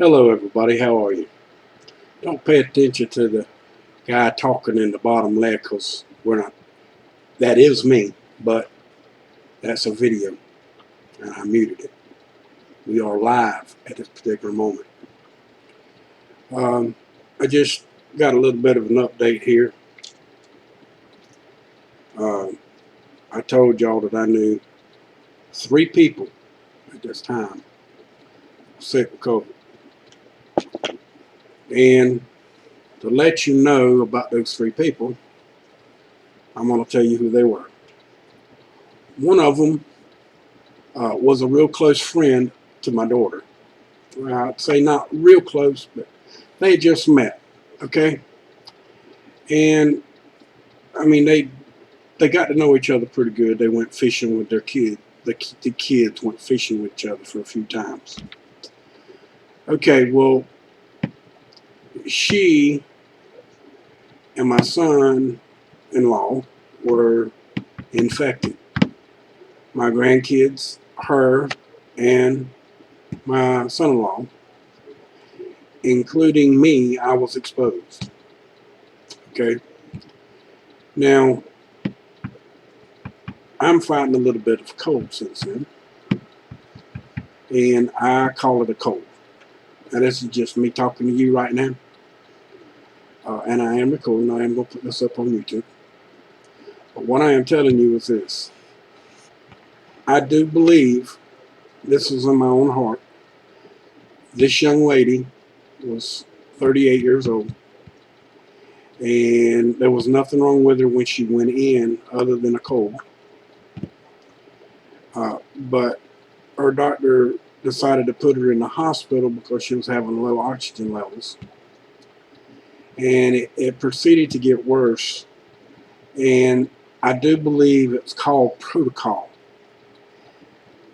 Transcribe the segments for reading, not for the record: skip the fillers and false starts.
Hello everybody, how are you? Don't pay attention to the guy talking in the bottom left because we're not, that is me, but that's a video and I muted it. We are live at this particular moment. I just got a little bit of an update here. I told y'all that I knew 3 people at this time sick with COVID. And to let you know about those 3 people, I'm going to tell you who they were. One of them was a real close friend to my daughter. I'd say not real close, but they just met, okay? And I mean, they got to know each other pretty good. They went fishing with their kid. The kids went fishing with each other for a few times. Okay, well, she and my son-in-law were infected. My grandkids, her, and my son-in-law, including me, I was exposed. Okay. Now, I'm fighting a little bit of cold since then, and I call it a cold. Now, this is just me talking to you right now, and I am recording. I am going to put this up on YouTube. But what I am telling you is this. I do believe, this is in my own heart, this young lady was 38 years old, and there was nothing wrong with her when she went in other than a cold. But her doctor decided to put her in the hospital because she was having low oxygen levels. And it proceeded to get worse. And I do believe it's called protocol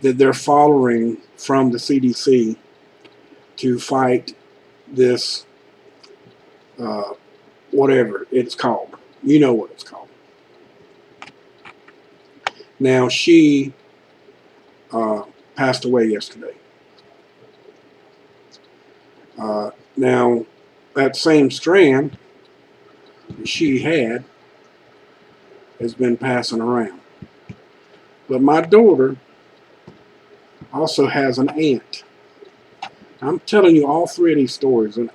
that they're following from the CDC to fight this, whatever it's called. You know what it's called. Now, she passed away yesterday. Now, that same strand she had has been passing around. But my daughter also has an aunt. I'm telling you all 3 of these stories, and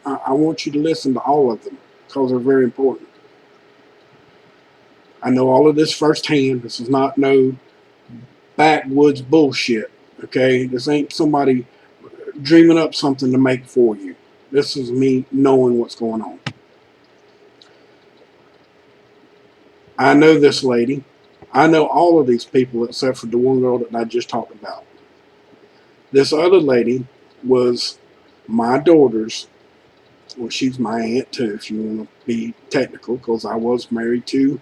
I want you to listen to all of them because they're very important. I know all of this firsthand. This is not no backwoods bullshit, okay? This ain't somebody dreaming up something to make for you. This is me knowing what's going on. I know this lady. I know all of these people except for the one girl that I just talked about. This other lady was my daughter's, well, she's my aunt too, if you want to be technical, because I was married to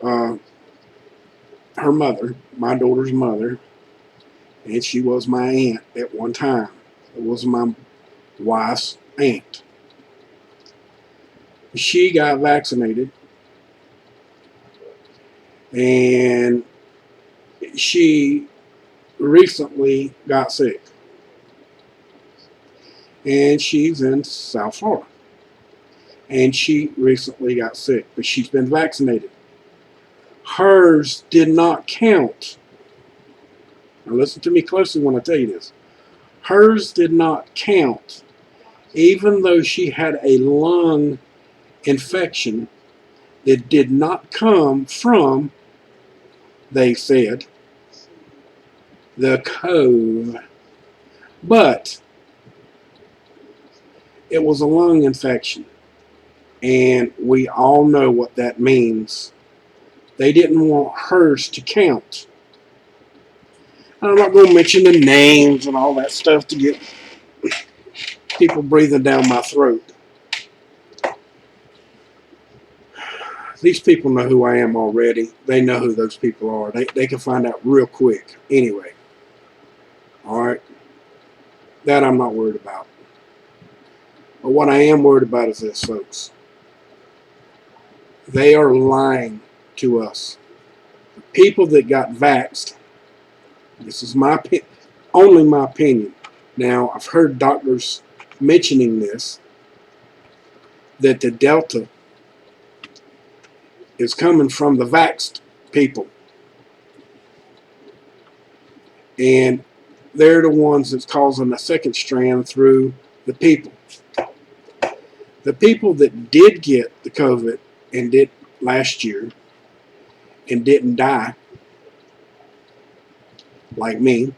her mother, my daughter's mother, and she was my aunt at one time. It was my wife's aunt. She got vaccinated, and she recently got sick. And she's in South Florida. And she recently got sick, but she's been vaccinated. Hers did not count. Now listen to me closely when I tell you this. Hers did not count, even though she had a lung infection that did not come from, they said, the cove. But it was a lung infection. And we all know what that means. They didn't want hers to count. I'm not going to mention the names and all that stuff to get people breathing down my throat. These people know who I am already. They know who those people are. They can find out real quick anyway. Alright? That I'm not worried about. But what I am worried about is this, folks. They are lying to us. The people that got vaxxed, this is only my opinion. Now, I've heard doctors mentioning this, that the Delta is coming from the vaxxed people. And they're the ones that's causing a second strand through the people. The people that did get the COVID and did last year and didn't die, like me,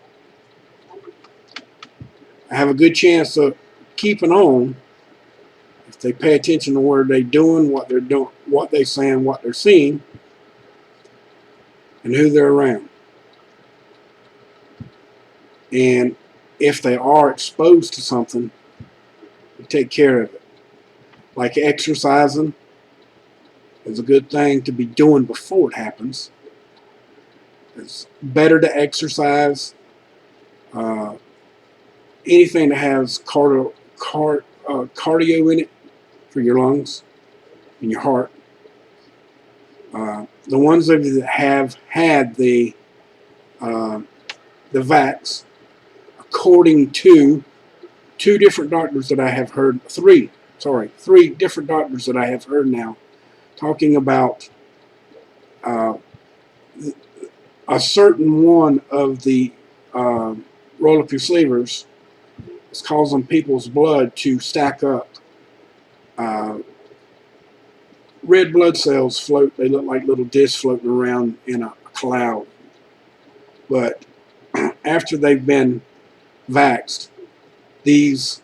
have a good chance of keeping on if they pay attention to what they're doing, what they're saying, what they're seeing, and who they're around. And if they are exposed to something, take care of it. Like exercising is a good thing to be doing before it happens. It's better to exercise. Anything that has cardio in it for your lungs and your heart. The ones of you that have had the vax, according to three different doctors that I have heard now talking about a certain one of the roll up your sleevers is causing people's blood to stack up. Red blood cells float. They look like little discs floating around in a cloud. But after they've been vaxxed, these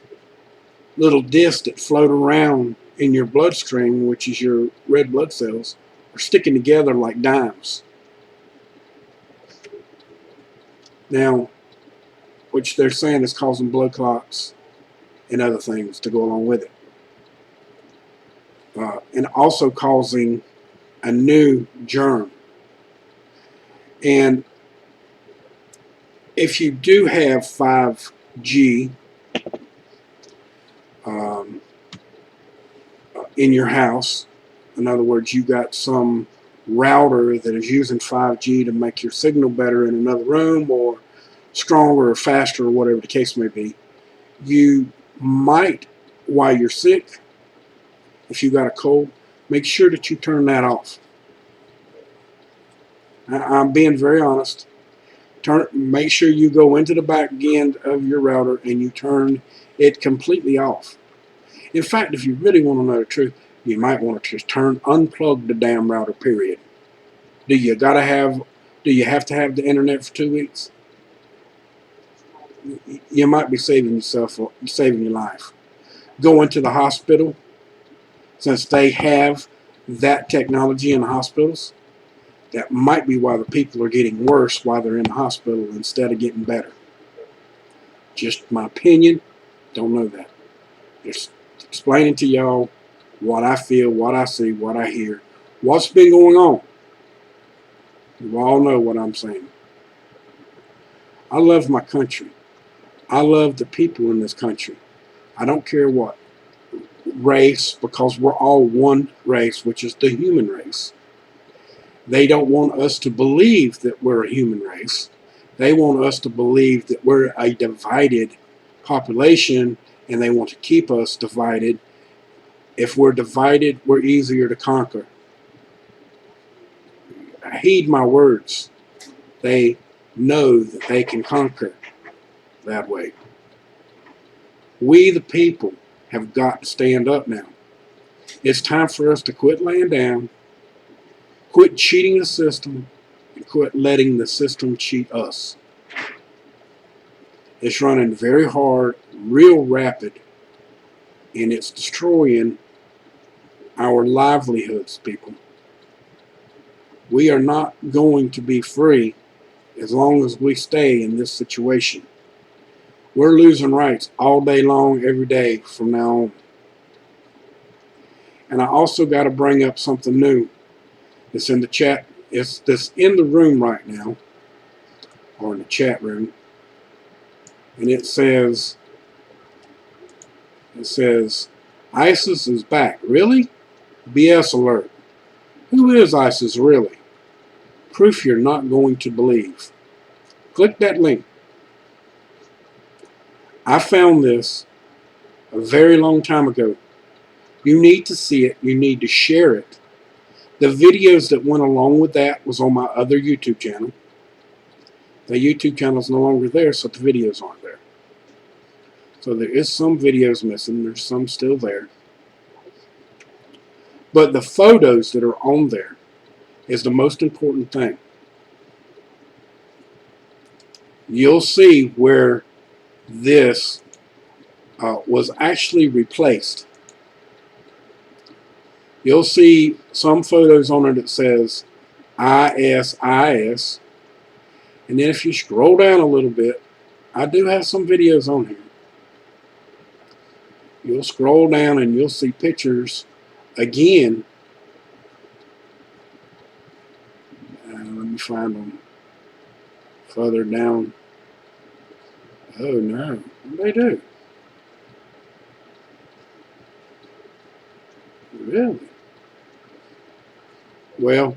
little discs that float around in your bloodstream, which is your red blood cells, are sticking together like dimes. Now, which they're saying is causing blood clots and other things to go along with it. And also causing a new germ. And if you do have 5G in your house, in other words, you got some router that is using 5G to make your signal better in another room or stronger or faster or whatever the case may be, you might, while you're sick, if you got a cold, make sure that you turn that off. I'm being very honest. Make sure you go into the back end of your router and you turn it completely off. In fact, if you really want to know the truth, you might want to just unplug the damn router, period. Do you have to have the internet for 2 weeks? You might be saving your life. Go into the hospital, since they have that technology in the hospitals. That might be why the people are getting worse while they're in the hospital instead of getting better. Just my opinion. Don't know that. Just explaining to y'all what I feel, what I see, what I hear, what's been going on. You all know what I'm saying. I love my country. I love the people in this country. I don't care what race, because we're all one race, which is the human race. They don't want us to believe that we're a human race. They want us to believe that we're a divided population, and they want to keep us divided. If we're divided, we're easier to conquer. Heed my words. They know that they can conquer that way. We, the people, have got to stand up now. It's time for us to quit laying down, quit cheating the system, and quit letting the system cheat us. It's running very hard, real rapid, and it's destroying our livelihoods, people. We are not going to be free as long as we stay in this situation. We're losing rights all day long, every day from now on. And I also got to bring up something new. It's in the chat. It's this in the room right now, or in the chat room. And it says, ISIS is back. Really? BS alert. Who is ISIS really? Proof you're not going to believe. Click that link. I found this a very long time ago. You need to see it. You need to share it. The videos that went along with that was on my other YouTube channel. The YouTube channel is no longer there, so the videos aren't there. So there is some videos missing. There's some still there. But the photos that are on there is the most important thing. You'll see where this was actually replaced. You'll see some photos on it that says ISIS. And then if you scroll down a little bit, I do have some videos on here. You'll scroll down and you'll see pictures again. Let me find them further down. Oh no, what do they do? Really? Well,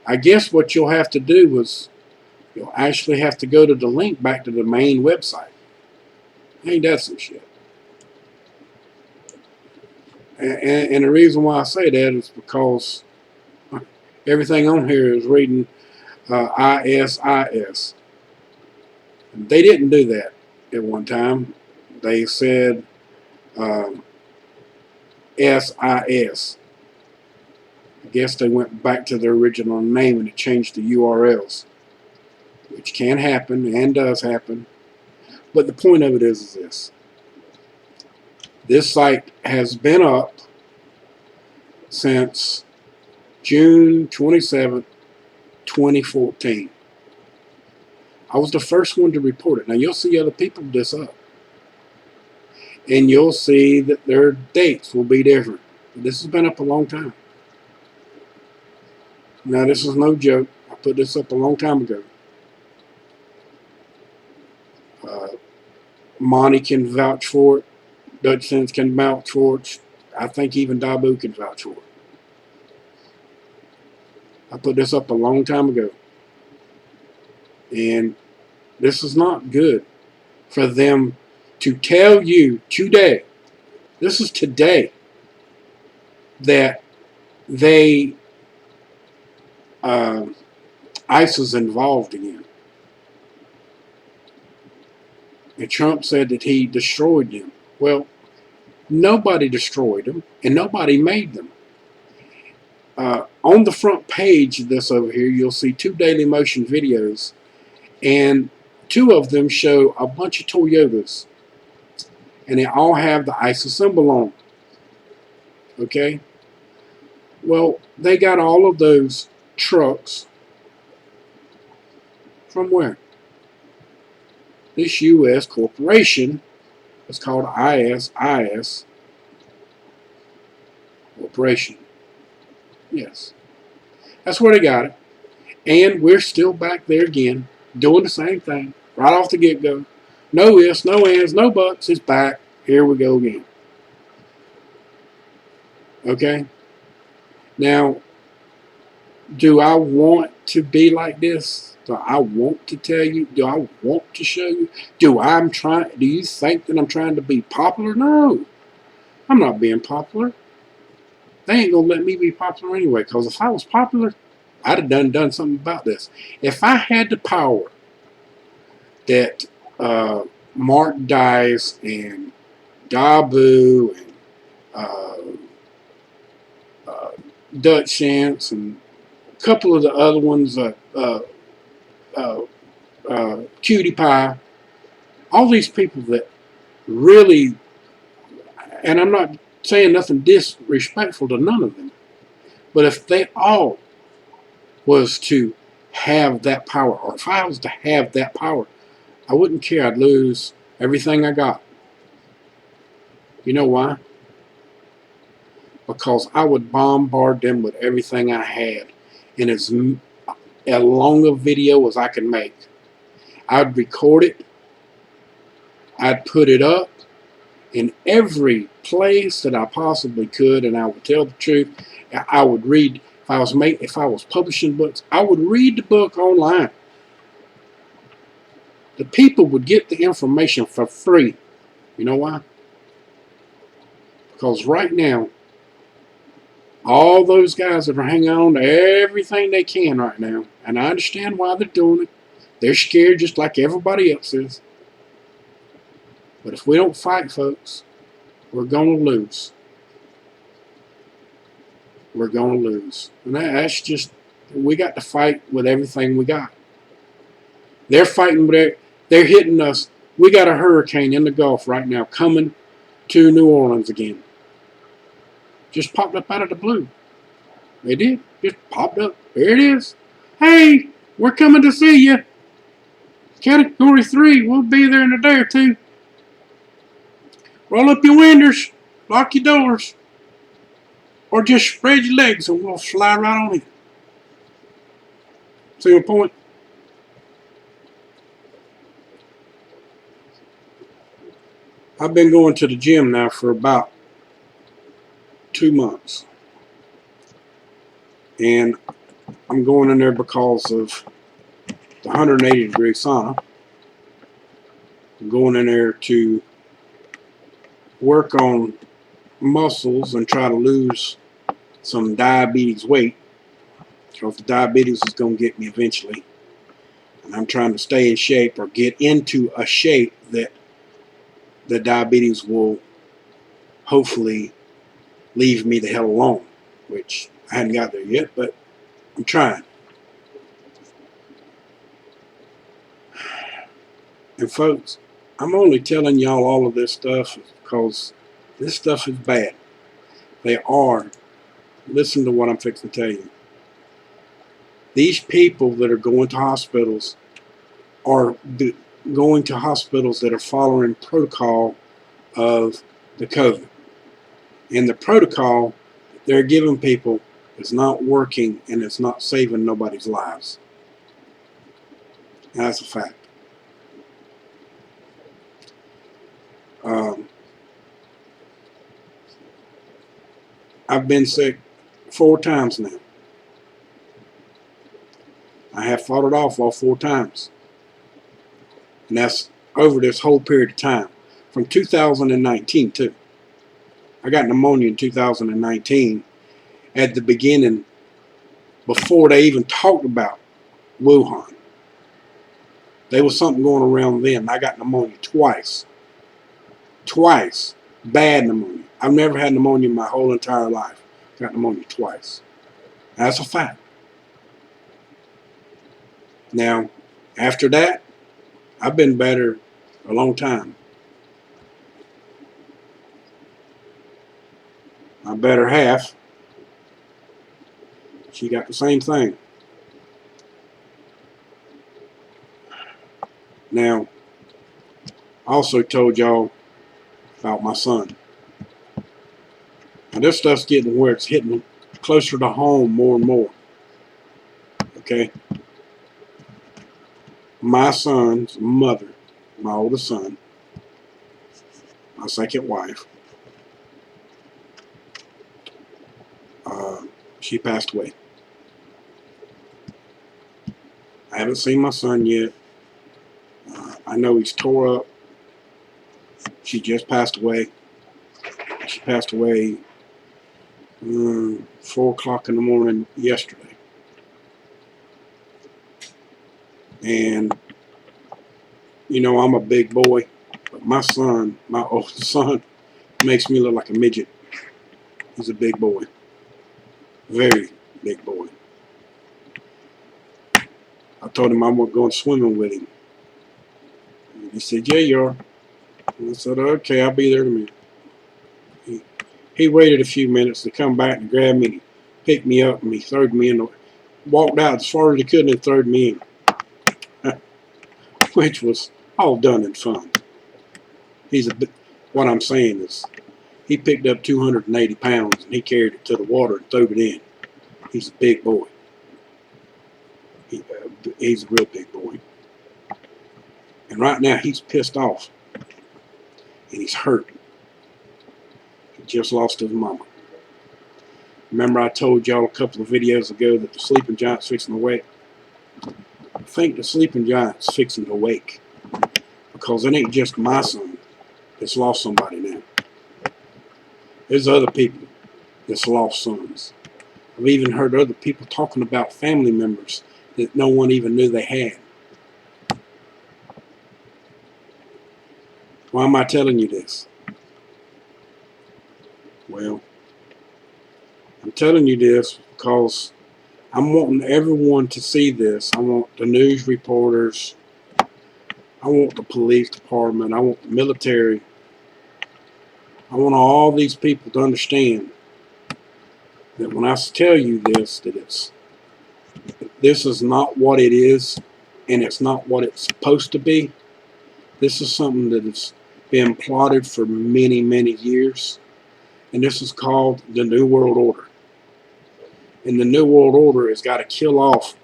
I guess what you'll have to do is you'll actually have to go to the link back to the main website. Ain't that some shit? And the reason why I say that is because everything on here is reading ISIS. They didn't do that at one time. They said SIS. I guess they went back to their original name and it changed the URLs, which can happen and does happen. But the point of it is this. This site has been up since June 27th, 2014. I was the first one to report it. Now you'll see other people put this up. And you'll see that their dates will be different. But this has been up a long time. Now this is no joke. I put this up a long time ago. Monty can vouch for it. Dutch Sense can vouch for it. I think even Dabu can vouch for it. I put this up a long time ago. And this is not good for them to tell you today, this is today, that they, ICE is involved again. And Trump said that he destroyed them. Well, nobody destroyed them, and nobody made them. On the front page of this over here, you'll see 2 Daily Motion videos, and 2 of them show a bunch of Toyotas, and they all have the ISIS symbol on them. Okay? Well, they got all of those trucks from where? This U.S. corporation is called ISIS Corporation. Yes. That's where they got it. And we're still back there again, doing the same thing, right off the get-go. No ifs, no ands, no buts. It's back. Here we go again. Okay? Now, do I want to be like this? Do I want to tell you? Do I want to show you? Do you think that I'm trying to be popular? No. I'm not being popular. They ain't going to let me be popular anyway, because if I was popular, I'd have done something about this. If I had the power that Mark Dice and Dabu and Dutch Chance and a couple of the other ones, Cutie Pie, all these people that really, and I'm not saying nothing disrespectful to none of them, but if they all was to have that power, or if I was to have that power, I wouldn't care. I'd lose everything I got. You know why? Because I would bombard them with everything I had in as long a video as I could make. I'd record it. I'd put it up in every place that I possibly could, and I would tell the truth. I would read. If I was publishing books, I would read the book online. the people would get the information for free. You know why? Because right now, all those guys that are hanging on to everything they can right now, and I understand why they're doing it. They're scared just like everybody else is. But if we don't fight, folks, we're going to lose. We're going to lose. And that's just, we got to fight with everything we got. They're fighting with it. They're hitting us. We got a hurricane in the Gulf right now coming to New Orleans again. Just popped up out of the blue. They did. Just popped up. There it is. Hey, we're coming to see you. Category 3. We'll be there in a day or two. Roll up your windows. Lock your doors. Or just spread your legs and we'll fly right on in. See my point? I've been going to the gym now for about 2 months. And I'm going in there because of the 180-degree sauna. I'm going in there to work on muscles and try to lose some diabetes weight. Because the diabetes is going to get me eventually. And I'm trying to stay in shape or get into a shape that the diabetes will hopefully leave me the hell alone. Which I hadn't got there yet, but I'm trying. And folks, I'm only telling y'all all of this stuff because this stuff is bad. They are. Listen to what I'm fixing to tell you. These people that are going to hospitals are going to hospitals that are following protocol of the COVID. And the protocol they're giving people is not working and it's not saving nobody's lives. And that's a fact. I've been sick 4 times now. I have fought it off all 4 times. And that's over this whole period of time. From 2019 too. I got pneumonia in 2019 at the beginning, before they even talked about Wuhan. There was something going around then. I got pneumonia twice. Twice. Bad pneumonia. I've never had pneumonia in my whole entire life. Got pneumonia twice. That's a fact. Now, after that, I've been better a long time. My better half, she got the same thing. Now, I also told y'all about my son. Now this stuff's getting where it's hitting closer to home more and more. Okay? My son's mother, my oldest son, my second wife, she passed away. I haven't seen my son yet. I know he's tore up. She just passed away. She passed away 4 o'clock in the morning yesterday. And, you know, I'm a big boy, but my son, my oldest son, makes me look like a midget. He's a big boy. Very big boy. I told him I was going swimming with him. And he said, yeah, you are. And I said, okay, I'll be there in a minute. He waited a few minutes to come back and grab me and pick me up, and he threw me in. Walked out as far as he could and threw me in. Which was all done in fun. What I'm saying is, he picked up 280 pounds and he carried it to the water and threw it in. He's a big boy. He's a real big boy. And right now he's pissed off. And he's hurt. He just lost his mama. Remember I told y'all a couple of videos ago that the sleeping giant's fixing to wake? I think the sleeping giant's fixing to wake. because it ain't just my son that's lost somebody now. There's other people that's lost sons. I've even heard other people talking about family members that no one even knew they had. Why am I telling you this? Well, I'm telling you this because I'm wanting everyone to see this. I want the news reporters. I want the police department. I want the military. I want all these people to understand that when I tell you this, that this is not what it is, and it's not what it's supposed to be. This is something that has been plotted for many, many years, and this is called the New World Order. And the New World Order has got to kill off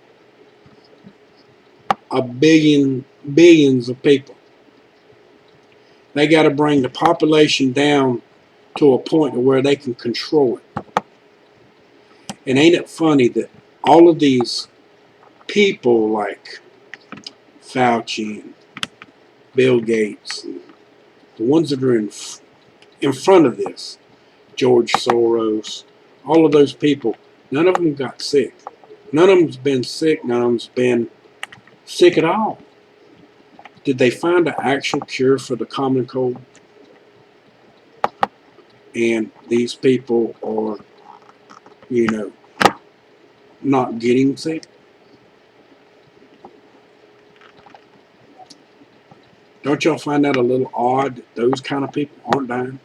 billions of people. They got to bring the population down to a point where they can control it. And ain't it funny that all of these people like Fauci and Bill Gates, and the ones that are in front of this, George Soros, all of those people, none of them got sick. None of them's been sick. None of them's been sick at all. Did they find an actual cure for the common cold? And these people are, not getting sick? Don't y'all find that a little odd that those kind of people aren't dying?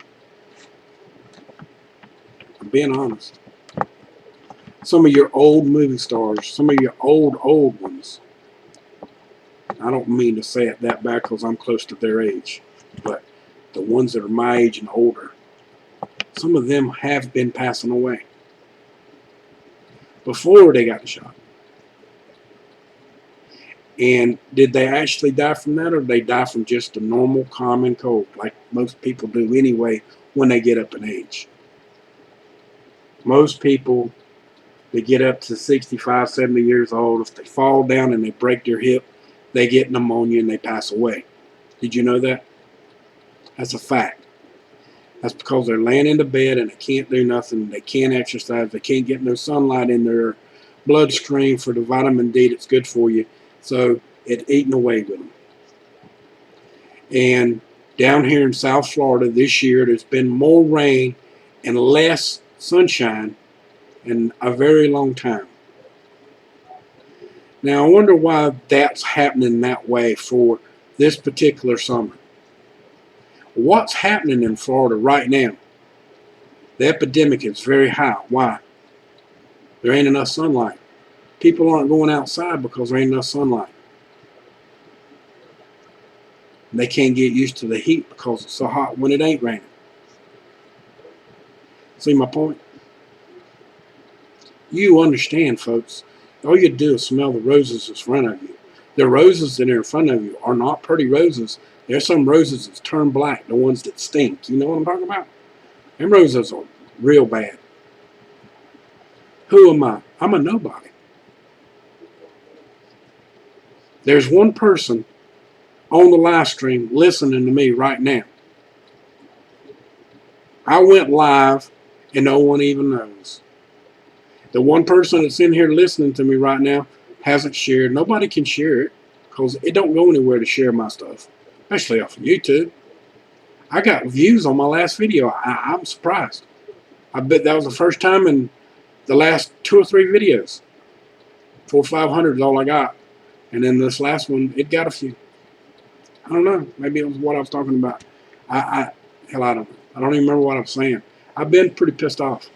I'm being honest. Some of your old movie stars, some of your old ones, I don't mean to say it that bad because I'm close to their age, but the ones that are my age and older, some of them have been passing away before they got the shot. And did they actually die from that, or did they die from just a normal common cold, like most people do anyway when they get up in age? Most people that get up to 65, 70 years old, if they fall down and they break their hip, they get pneumonia and they pass away. Did you know that? That's a fact. That's because they're laying in the bed and they can't do nothing. They can't exercise. They can't get no sunlight in their bloodstream for the vitamin D that's good for you. So it's eating away with them. And down here in South Florida this year, there's been more rain and less sunshine in a very long time. Now, I wonder why that's happening that way for this particular summer. What's happening in Florida right now? The epidemic is very high. Why? There ain't enough sunlight. People aren't going outside because there ain't enough sunlight. They can't get used to the heat because it's so hot when it ain't raining. See my point? You understand, folks. All you do is smell the roses in front of you. The roses that are in front of you are not pretty roses. There's some roses that turn black, the ones that stink. You know what I'm talking about? Them roses are real bad. Who am I? I'm a nobody. There's one person on the live stream listening to me right now. I went live and no one even knows. The one person that's in here listening to me right now hasn't shared. Nobody can share it because it don't go anywhere to share my stuff, especially off of YouTube. I got views on my last video. I'm surprised. I bet that was the first time in the last 2 or 3 videos. 400 or 500 is all I got. And then this last one, it got a few. I don't know. Maybe it was what I was talking about. I don't know. I don't even remember what I was saying. I've been pretty pissed off.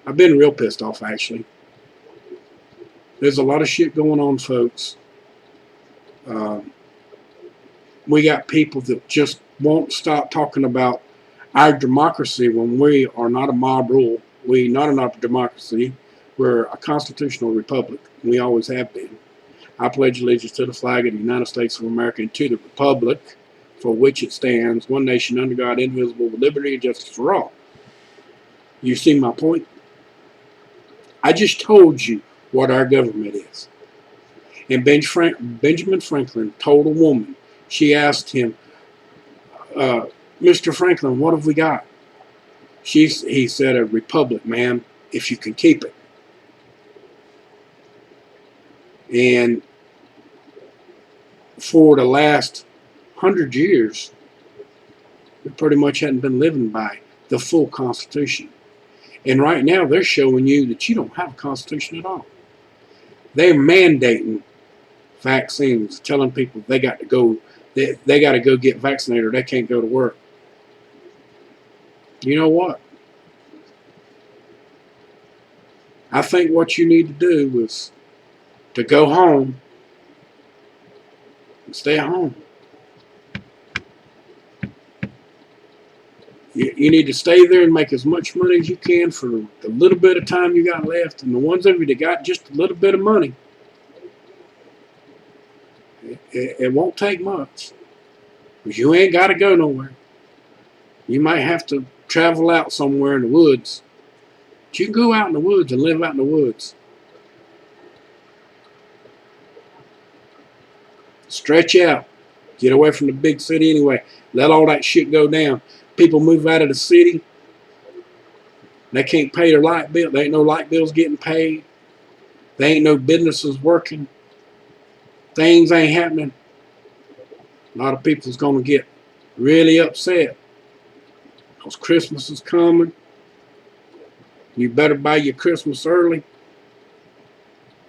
I've been real pissed off, actually. There's a lot of shit going on, folks. We got people that just won't stop talking about our democracy when we are not a mob rule. We're not a democracy. We're a constitutional republic. We always have been. I pledge allegiance to the flag of the United States of America and to the republic for which it stands, one nation under God, indivisible, with liberty and justice for all. You see my point? I just told you what our government is. And Benjamin Franklin told a woman, she asked him, Mr. Franklin, what have we got? He said, a republic, ma'am, if you can keep it. And for the last 100 years, we pretty much hadn't been living by the full Constitution. And right now, they're showing you that you don't have a Constitution at all. They're mandating vaccines, telling people they got to go, they got to go get vaccinated or they can't go to work. You know what? I think what you need to do is to go home and stay at home. You need to stay there and make as much money as you can for the little bit of time you got left. And the ones of you that got just a little bit of money, it won't take much. Because you ain't got to go nowhere. You might have to travel out somewhere in the woods. But you can go out in the woods and live out in the woods. Stretch out. Get away from the big city anyway. Let all that shit go down. People move out of the city. They can't pay their light bill. There ain't no light bills getting paid. There ain't no businesses working. Things ain't happening. A lot of people's going to get really upset because Christmas is coming. You better buy your Christmas early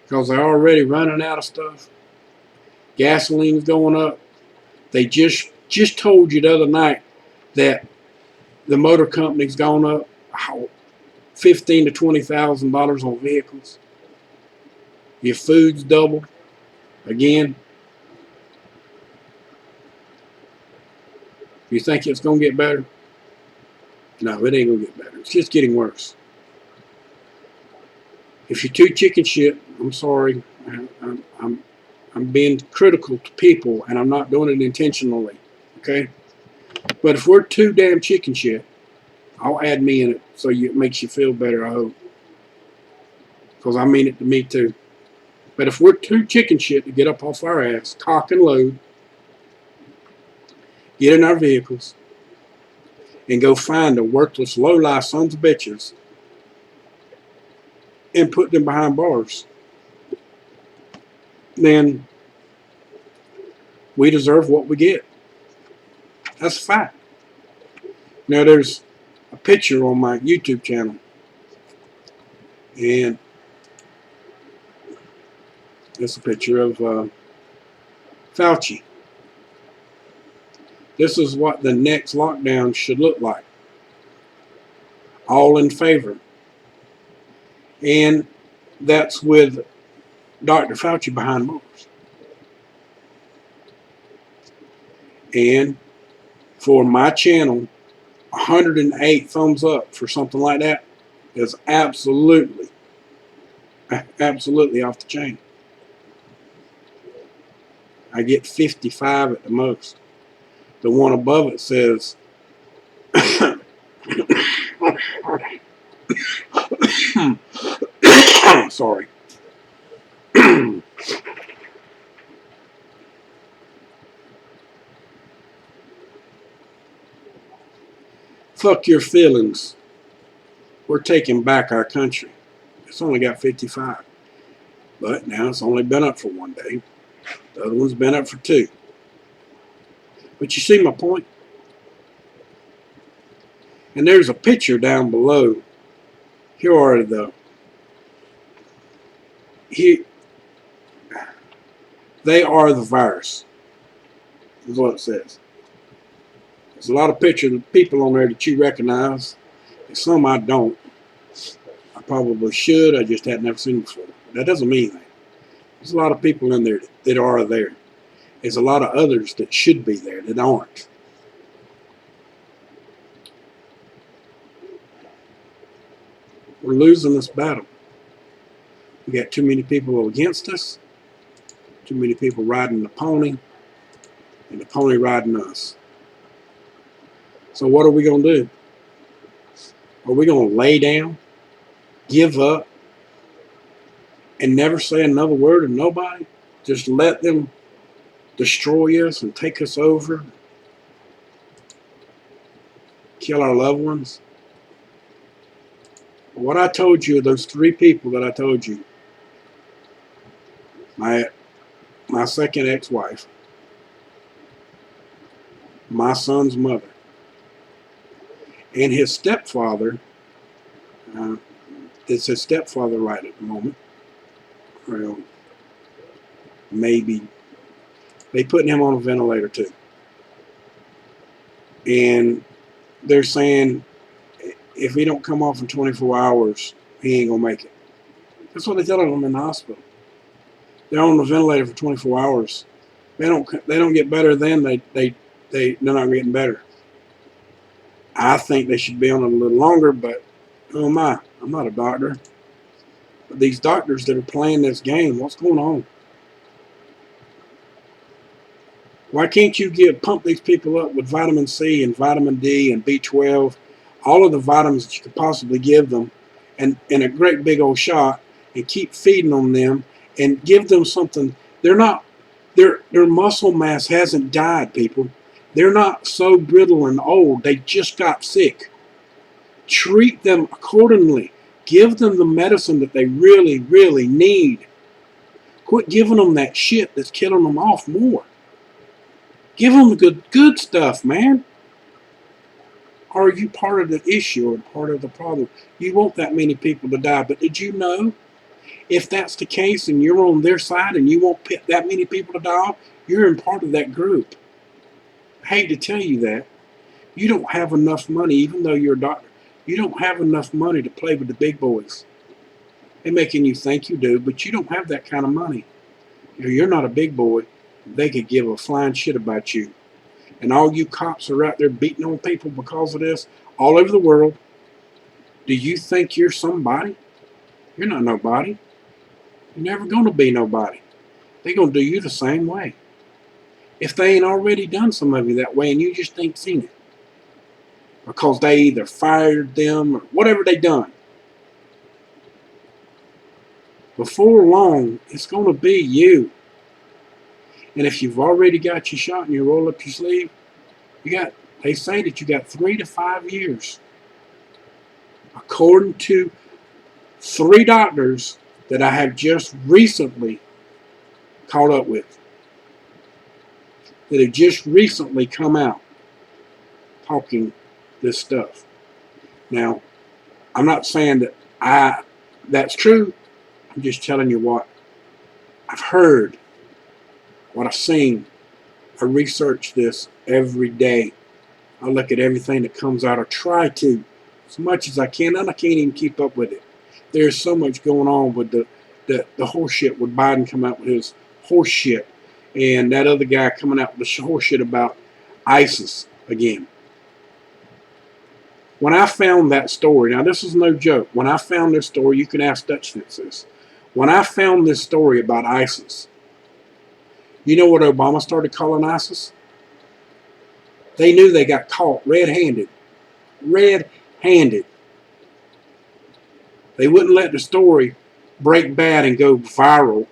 because they're already running out of stuff. Gasoline's going up. They just told you the other night that the motor company's gone up $15,000 to $20,000 on vehicles. Your food's doubled again. You think it's going to get better? No, it ain't going to get better. It's just getting worse. If you're too chicken shit, I'm sorry. I'm being critical to people, and I'm not doing it intentionally. Okay? But if we're too damn chicken shit, I'll add me in it so it makes you feel better, I hope. Because I mean it to me too. But if we're too chicken shit to get up off our ass, cock and load, get in our vehicles, and go find the worthless, low-life sons of bitches and put them behind bars, then we deserve what we get. That's a fact. Now, there's a picture on my YouTube channel, and it's a picture of Fauci. This is what the next lockdown should look like. All in favor. And that's with Dr. Fauci behind bars. And for my channel, 108 thumbs up for something like that is absolutely off the chain. I get 55 at the most. The one above it says sorry. Fuck your feelings. We're taking back our country. It's only got 55. But now it's only been up for 1 day. The other one's been up for 2. But you see my point? And there's a picture down below. Here are they are the virus, is what it says. There's a lot of pictures of people on there that you recognize, and some I don't. I probably should, I just had never seen before. That doesn't mean anything. There's a lot of people in there that are there. There's a lot of others that should be there that aren't. We're losing this battle. We got too many people against us, too many people riding the pony, and the pony riding us. So what are we going to do? Are we going to lay down, give up, and never say another word to nobody? Just let them destroy us and take us over? kill our loved ones. What I told you, those 3 people that I told you, my second ex-wife, my son's mother, and his stepfather, is his stepfather right at the moment? Well, maybe. They putting him on a ventilator too. And they're saying if he don't come off in 24 hours, he ain't gonna make it. That's what they tell him in the hospital. They're on the ventilator for 24 hours. They don't get better then. They're not getting better. I think they should be on it a little longer, but who am I? I'm not a doctor. But these doctors that are playing this game, what's going on? Why can't you pump these people up with vitamin C and vitamin D and B12, all of the vitamins that you could possibly give them, and a great big old shot, and keep feeding on them and give them something? Their muscle mass hasn't died, people. They're not so brittle and old. They just got sick. Treat them accordingly. Give them the medicine that they really, really need. Quit giving them that shit that's killing them off more. Give them the good stuff, man. Are you part of the issue or part of the problem? You want that many people to die, but did you know if that's the case and you're on their side and you want that many people to die, you're in part of that group? I hate to tell you that. You don't have enough money, even though you're a doctor. You don't have enough money to play with the big boys. They're making you think you do, but you don't have that kind of money. You're not a big boy. They could give a flying shit about you. And all you cops are out there beating on people because of this all over the world. Do you think you're somebody? You're not nobody. You're never going to be nobody. They're going to do you the same way. If they ain't already done some of you that way and you just ain't seen it. Because they either fired them or whatever they done. Before long, it's going to be you. And if you've already got your shot and you roll up your sleeve, they say that you got 3 to 5 years. According to 3 doctors that I have just recently caught up with, that have just recently come out talking this stuff. Now, I'm not saying that that's true. I'm just telling you what I've heard, what I've seen. I research this every day. I look at everything that comes out, or try to, as much as I can, and I can't even keep up with it. There's so much going on with the horse shit, with Biden coming out with his horse shit, and that other guy coming out with the horse shit about ISIS again. When I found that story, now this is no joke, when I found this story, you can ask Dutch this. When I found this story about ISIS, you know what Obama started calling ISIS? They knew they got caught red-handed. Red-handed. They wouldn't let the story break bad and go viral.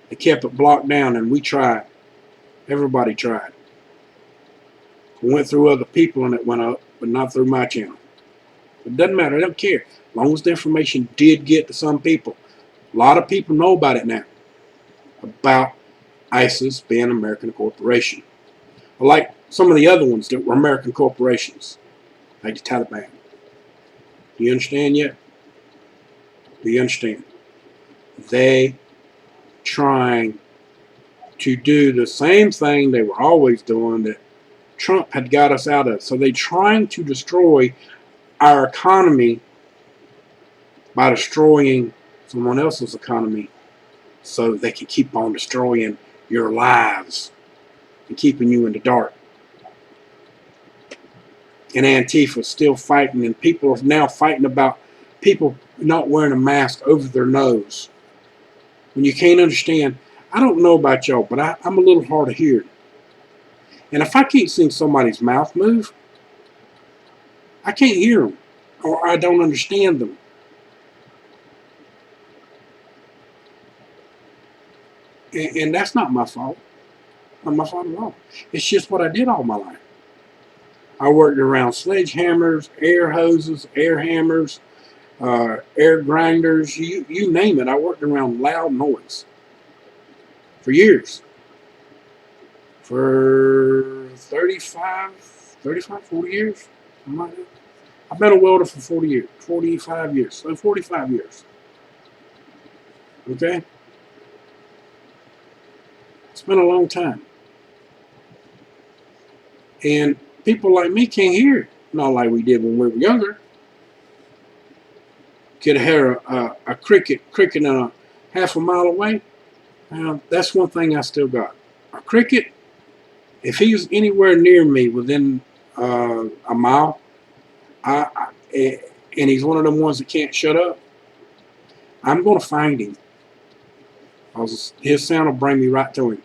They kept it blocked down, and we tried. Everybody tried. It went through other people and it went up, but not through my channel. It doesn't matter. I don't care. As long as the information did get to some people. A lot of people know about it now. About ISIS being an American corporation. Like some of the other ones that were American corporations. Like the Taliban. Do you understand yet? Do you understand? They trying to do the same thing they were always doing that Trump had got us out of. So they're trying to destroy our economy by destroying someone else's economy so they can keep on destroying your lives and keeping you in the dark. And Antifa's still fighting, and people are now fighting about people not wearing a mask over their nose. When you can't understand, I don't know about y'all, but I'm a little hard of hearing. And if I can't see somebody's mouth move, I can't hear them, or I don't understand them. And that's not my fault. Not my fault at all. It's just what I did all my life. I worked around sledgehammers, air hoses, air hammers, air grinders, you name it. I worked around loud noise for years. For 40 years. I've been a welder for 40 years, 45 years, so 45 years. Okay? It's been a long time. And people like me can't hear it. Not like we did when we were younger. Could hear a cricket a half a mile away. That's one thing I still got. A cricket, if he's anywhere near me within a mile, and he's one of them ones that can't shut up, I'm going to find him. His sound will bring me right to him.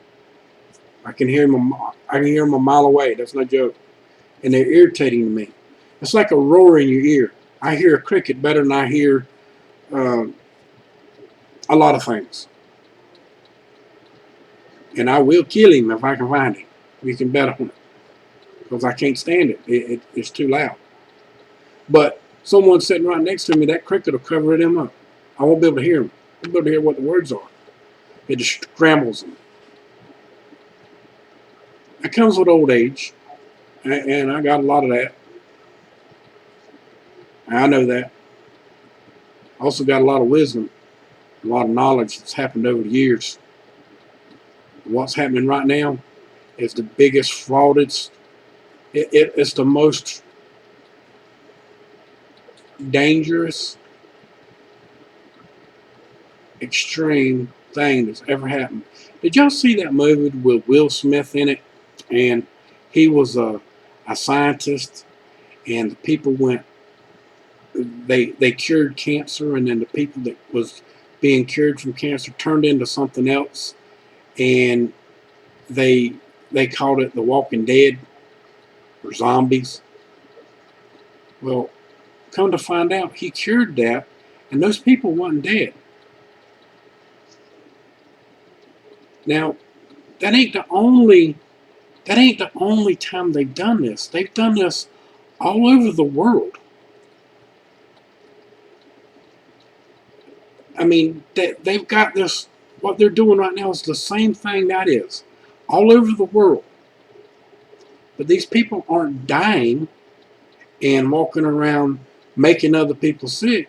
I can hear him a mile away. That's no joke. And they're irritating to me. It's like a roar in your ear. I hear a cricket better than I hear a lot of things. And I will kill him if I can find him. You can bet on it. Because I can't stand it. It's too loud. But someone sitting right next to me, that cricket will cover them up. I won't be able to hear them. I won't be able to hear what the words are. It just scrambles them. It comes with old age. And I got a lot of that. I know that. I also got a lot of wisdom, a lot of knowledge that's happened over the years. What's happening right now is the biggest fraud. It's the most dangerous, extreme thing that's ever happened. Did y'all see that movie with Will Smith in it? And he was a scientist, and the people went, they cured cancer, and then the people that was being cured from cancer turned into something else, and they called it the Walking Dead or zombies. Well, come to find out, he cured that, and those people weren't dead. Now, that ain't the only time they've done this. They've done this all over the world. I mean, they've got this, what they're doing right now is the same thing that is, all over the world. But these people aren't dying and walking around making other people sick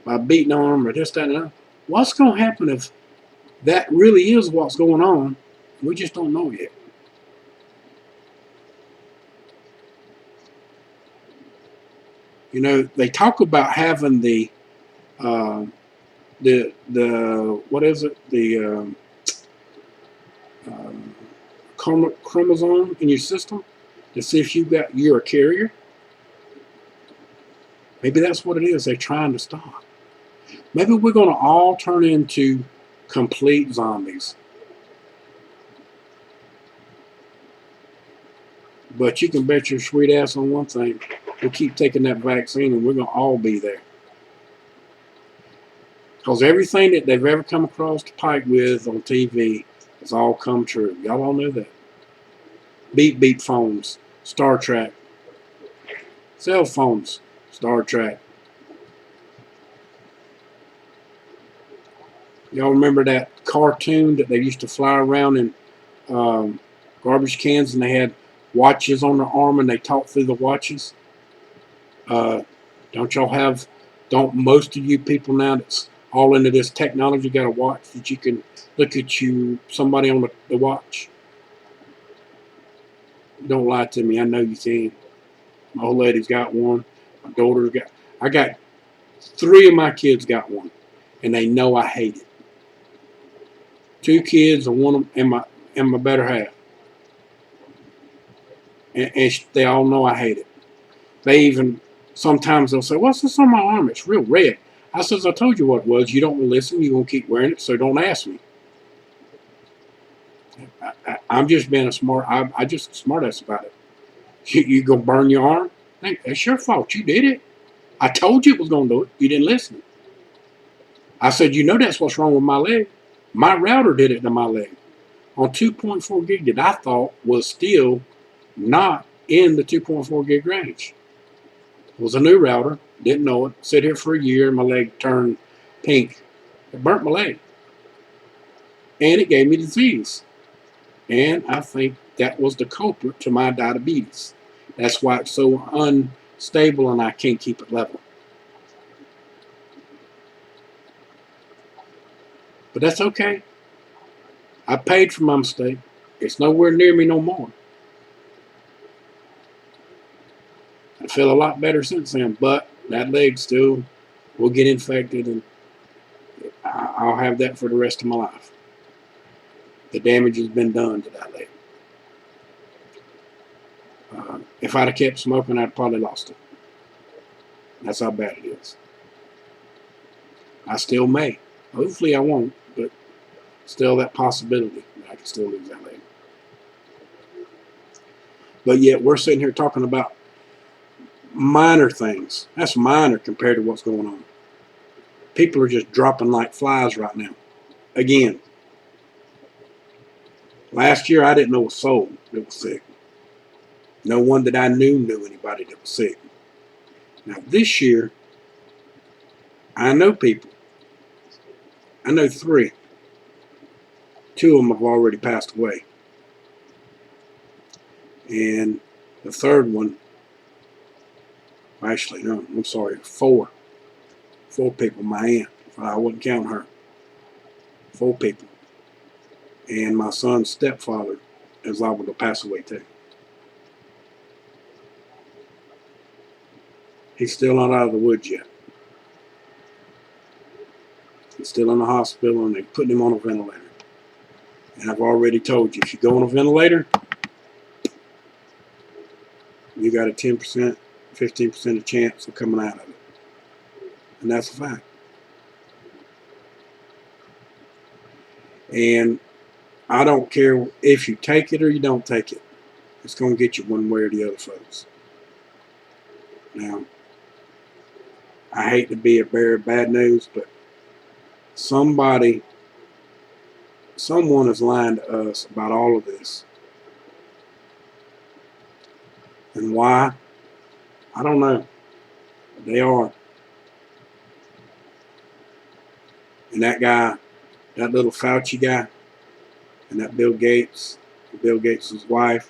by beating on them or this, that, and that. What's going to happen if that really is what's going on? We just don't know yet. You know, they talk about having the what is it? The chromosome in your system to see if you're a carrier. Maybe that's what it is. They're trying to stop. Maybe we're going to all turn into complete zombies. But you can bet your sweet ass on one thing. We'll keep taking that vaccine and we're going to all be there. Because everything that they've ever come across the pike with on TV has all come true. Y'all all know that. Beep beep phones, Star Trek. Cell phones, Star Trek. Y'all remember that cartoon that they used to fly around in garbage cans and they had watches on their arm and they talked through the watches? Don't most of you people now that's all into this technology got a watch that you can look at somebody on the watch? Don't lie to me. I know you can. My old lady's got one. My daughter's got. I got 3 of my kids got one, and they know I hate it. 2 kids and one and my better half, and they all know I hate it. They even sometimes they'll say, "What's this on my arm? It's real red." I says, "I told you what it was. You don't listen. You're gonna keep wearing it, so don't ask me." I'm just being I just a smart ass about it. You gonna burn your arm? Hey, it's your fault. You did it. I told you it was gonna do it. You didn't listen. I said, you know that's what's wrong with my leg. My router did it to my leg on 2.4 gig that I thought was still not in the 2.4 gig range. It was a new router, didn't know it. Sit here for a year, my leg turned pink. It burnt my leg. And it gave me disease. And I think that was the culprit to my diabetes. That's why it's so unstable and I can't keep it level. But that's okay. I paid for my mistake. It's nowhere near me no more. I feel a lot better since then, but that leg still will get infected, and I'll have that for the rest of my life. The damage has been done to that leg. If I'd have kept smoking, I'd probably lost it. That's how bad it is. I still may. Hopefully I won't, but still that possibility that I can still lose that leg. But yet we're sitting here talking about minor things. That's minor compared to what's going on. People are just dropping like flies right now. Again, last year I didn't know a soul that was sick. No one that I knew anybody that was sick. Now this year, I know people. I know 3. 2 of them have already passed away. And the third one, actually, no, I'm sorry, 4. 4 people. My aunt, I wouldn't count her. 4 people. And my son's stepfather is liable to pass away too. He's still not out of the woods yet. He's still in the hospital and they're putting him on a ventilator. And I've already told you, if you go on a ventilator, you got a 10%, 15% chance of coming out of it. And that's a fact. And I don't care if you take it or you don't take it. It's going to get you one way or the other, folks. Now, I hate to be a bearer of bad news, but someone is lying to us about all of this. And why? I don't know. But they are. And that guy, that little Fauci guy, and that Bill Gates' wife,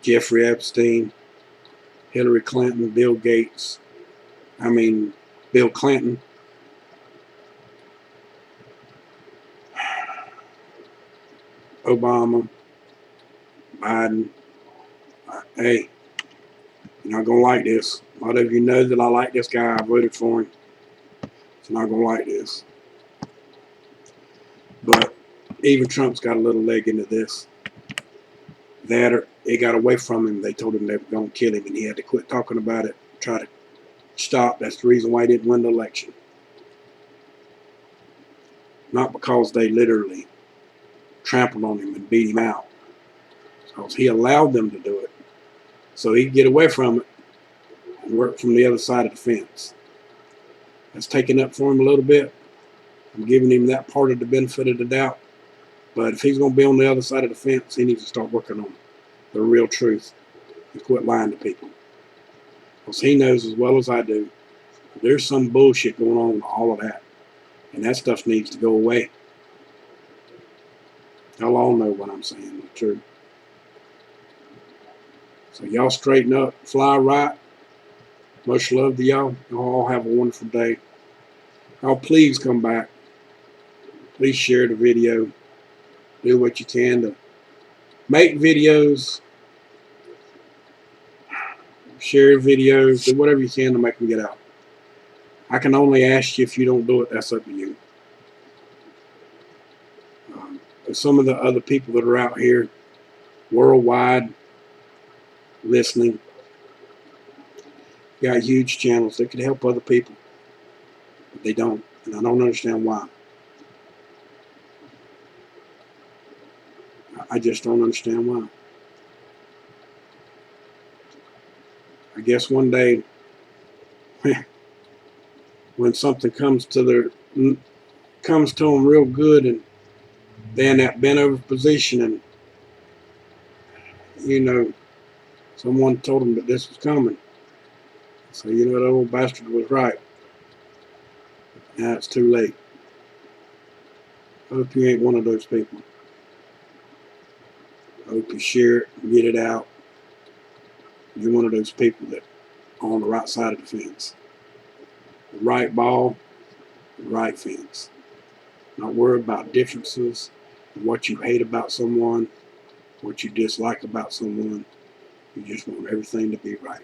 Jeffrey Epstein, Hillary Clinton, Bill Clinton, Obama, Biden. Hey, you're not going to like this. A lot of you know that I like this guy. I voted for him. It's not going to like this. But even Trump's got a little leg into this. It got away from him. They told him they were going to kill him, and he had to quit talking about it, try to stop. That's the reason why he didn't win the election. Not because they literally trampled on him and beat him out. Because he allowed them to do it. So he could get away from it and work from the other side of the fence. That's taking up for him a little bit. I'm giving him that part of the benefit of the doubt. But if he's going to be on the other side of the fence, he needs to start working on the real truth and quit lying to people. Because he knows as well as I do, there's some bullshit going on with all of that. And that stuff needs to go away. Y'all all know what I'm saying, the truth. So y'all straighten up, fly right. Much love to y'all. Y'all all have a wonderful day. Y'all please come back. Please share the video. Do what you can to make videos. Share videos. Do whatever you can to make them get out. I can only ask you. If you don't do it, that's up to you. Some of the other people that are out here worldwide listening got huge channels that could help other people, but they don't, and I don't understand why. I just don't understand why. I guess one day when something comes to them real good and they're in that bent over position and you know, someone told them that this was coming. So, you know, that old bastard was right. Now it's too late. I hope you ain't one of those people. I hope you share it and get it out. You're one of those people that are on the right side of the fence. The right ball, the right fence. Not worry about differences, what you hate about someone, what you dislike about someone. You just want everything to be right.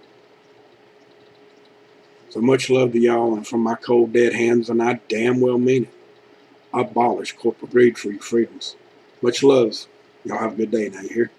So much love to y'all, and from my cold dead hands, and I damn well mean it. Abolish corporate greed for your freedoms. Much love. Y'all have a good day now, you hear?